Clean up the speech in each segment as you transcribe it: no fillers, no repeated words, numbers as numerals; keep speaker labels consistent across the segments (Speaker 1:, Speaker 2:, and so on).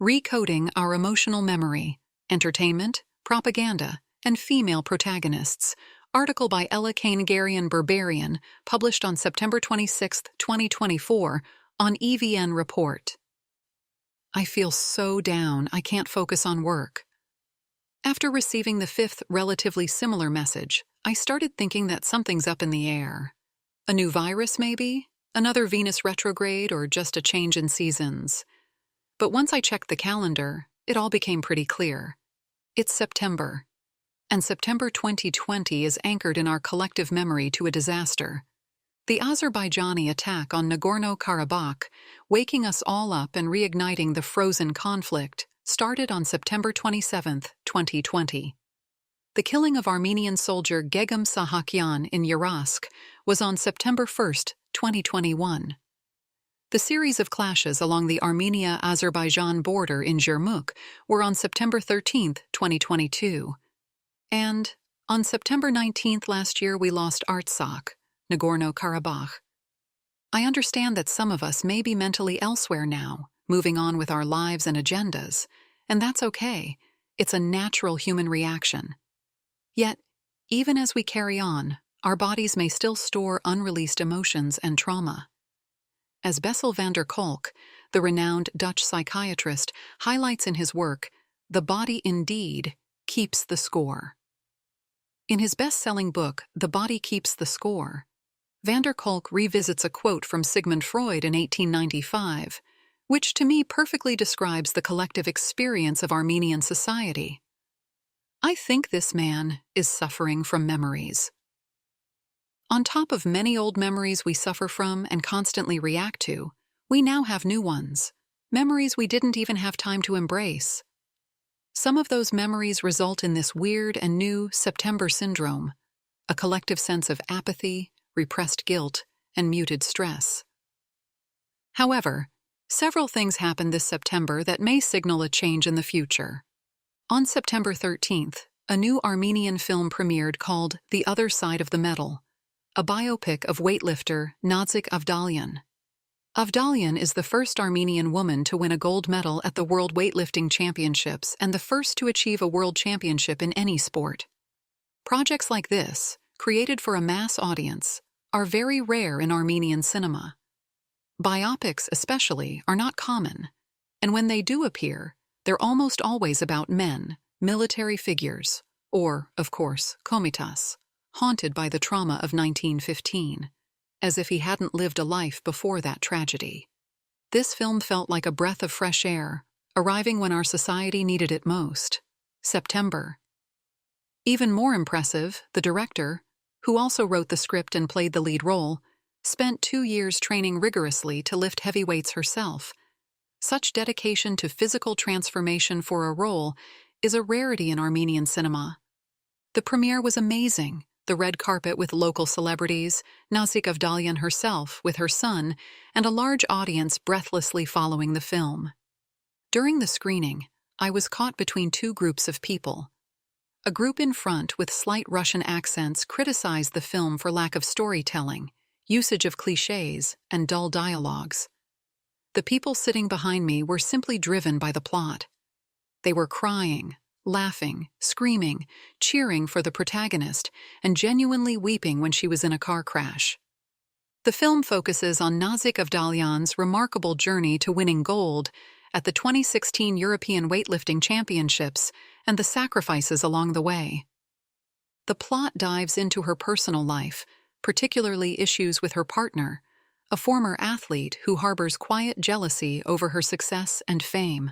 Speaker 1: Recoding Our Emotional Memory, Entertainment, Propaganda, and Female Protagonists, article by Kanegarian-Berberian, published on September 26, 2024, on EVN Report. I feel so down I can't focus on work. After receiving the fifth relatively similar message, I started thinking that something's up in the air. A new virus, maybe? Another Venus retrograde, or just a change in seasons? But once I checked the calendar, it all became pretty clear. It's September. And September 2020 is anchored in our collective memory to a disaster. The Azerbaijani attack on Nagorno-Karabakh, waking us all up and reigniting the frozen conflict, started on September 27, 2020. The killing of Armenian soldier Gegam Sahakyan in Yarask was on September 1, 2021. The series of clashes along the Armenia-Azerbaijan border in Jermuk were on September 13, 2022. And on September 19 last year we lost Artsakh, Nagorno-Karabakh. I understand that some of us may be mentally elsewhere now, moving on with our lives and agendas, and that's okay. It's a natural human reaction. Yet, even as we carry on, our bodies may still store unreleased emotions and trauma. As Bessel van der Kolk, the renowned Dutch psychiatrist, highlights in his work, The Body Indeed Keeps the Score. In his best-selling book, The Body Keeps the Score, van der Kolk revisits a quote from Sigmund Freud in 1895, which to me perfectly describes the collective experience of Armenian society. I think this man is suffering from memories. On top of many old memories we suffer from and constantly react to, we now have new ones, memories we didn't even have time to embrace. Some of those memories result in this weird and new September syndrome, a collective sense of apathy, repressed guilt, and muted stress. However, several things happened this September that may signal a change in the future. On September 13th, a new Armenian film premiered called The Other Side of the Medal, a biopic of weightlifter Nazik Avdalyan. Avdalyan is the first Armenian woman to win a gold medal at the World Weightlifting Championships and the first to achieve a world championship in any sport. Projects like this, created for a mass audience, are very rare in Armenian cinema. Biopics, especially, are not common, and when they do appear, they're almost always about men, military figures, or, of course, komitas, haunted by the trauma of 1915, as if he hadn't lived a life before that tragedy. This film felt like a breath of fresh air, arriving when our society needed it most: September. Even more impressive, the director, who also wrote the script and played the lead role, spent 2 years training rigorously to lift heavy weights herself. Such dedication to physical transformation for a role is a rarity in Armenian cinema. The premiere was amazing. The red carpet with local celebrities, Nazik Avdalyan herself with her son, and a large audience breathlessly following the film. During the screening, I was caught between two groups of people. A group in front with slight Russian accents criticized the film for lack of storytelling, usage of clichés, and dull dialogues. The people sitting behind me were simply driven by the plot. They were crying, laughing, screaming, cheering for the protagonist, and genuinely weeping when she was in a car crash. The film focuses on Nazik Avdalyan's remarkable journey to winning gold at the 2016 European Weightlifting Championships and the sacrifices along the way. The plot dives into her personal life, particularly issues with her partner, a former athlete who harbors quiet jealousy over her success and fame.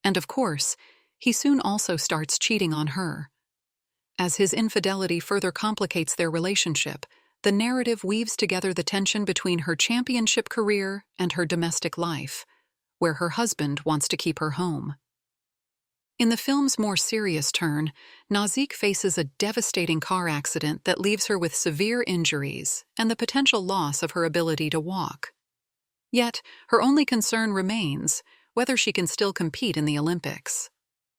Speaker 1: And of course, he soon also starts cheating on her. As his infidelity further complicates their relationship, the narrative weaves together the tension between her championship career and her domestic life, where her husband wants to keep her home. In the film's more serious turn, Nazik faces a devastating car accident that leaves her with severe injuries and the potential loss of her ability to walk. Yet, her only concern remains whether she can still compete in the Olympics.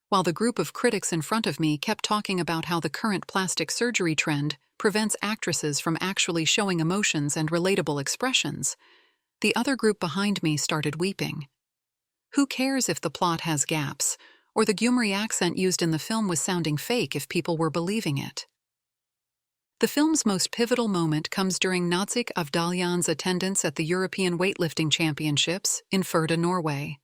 Speaker 1: While the group of critics in front of me kept talking about how the current plastic surgery trend prevents actresses from actually showing emotions and relatable expressions, the other group behind me started weeping. Who cares if the plot has gaps, or the Gyumri accent used in the film was sounding fake if people were believing it? The film's most pivotal moment comes during Nazik Avdalyan's attendance at the European Weightlifting Championships in Firda, Norway.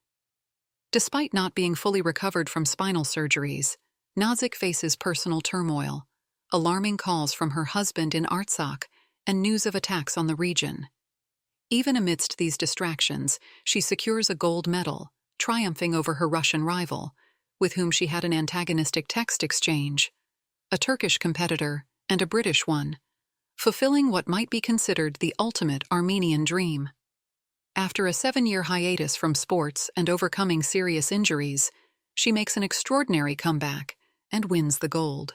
Speaker 1: Despite not being fully recovered from spinal surgeries, Nazik faces personal turmoil, alarming calls from her husband in Artsakh, and news of attacks on the region. Even amidst these distractions, she secures a gold medal, triumphing over her Russian rival, with whom she had an antagonistic text exchange, a Turkish competitor and a British one, fulfilling what might be considered the ultimate Armenian dream. After a 7-year hiatus from sports and overcoming serious injuries, she makes an extraordinary comeback and wins the gold.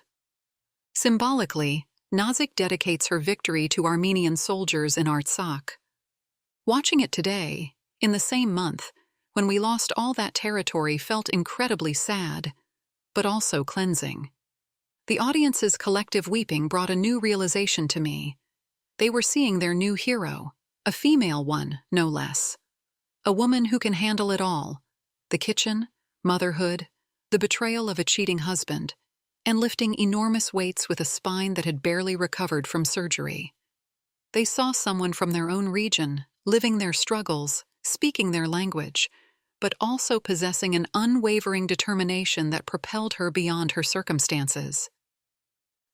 Speaker 1: Symbolically, Nazik dedicates her victory to Armenian soldiers in Artsakh. Watching it today, in the same month, when we lost all that territory, felt incredibly sad, but also cleansing. The audience's collective weeping brought a new realization to me. They were seeing their new hero, a female one, no less. A woman who can handle it all: the kitchen, motherhood, the betrayal of a cheating husband, and lifting enormous weights with a spine that had barely recovered from surgery. They saw someone from their own region, living their struggles, speaking their language, but also possessing an unwavering determination that propelled her beyond her circumstances.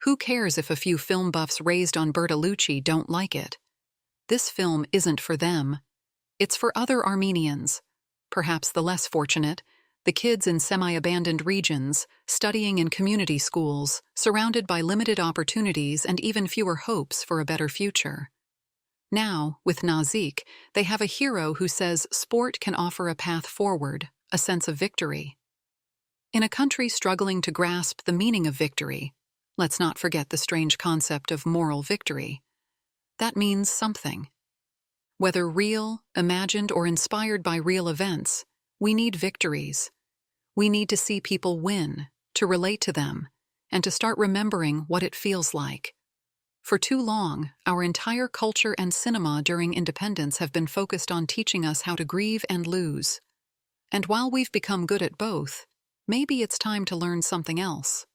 Speaker 1: Who cares if a few film buffs raised on Bertolucci don't like it? This film isn't for them. It's for other Armenians, perhaps the less fortunate, the kids in semi-abandoned regions, studying in community schools, surrounded by limited opportunities and even fewer hopes for a better future. Now, with Nazik, they have a hero who says sport can offer a path forward, a sense of victory. In a country struggling to grasp the meaning of victory, let's not forget the strange concept of moral victory. That means something. Whether real, imagined, or inspired by real events, we need victories. We need to see people win, to relate to them, and to start remembering what it feels like. For too long, our entire culture and cinema during independence have been focused on teaching us how to grieve and lose. And while we've become good at both, maybe it's time to learn something else.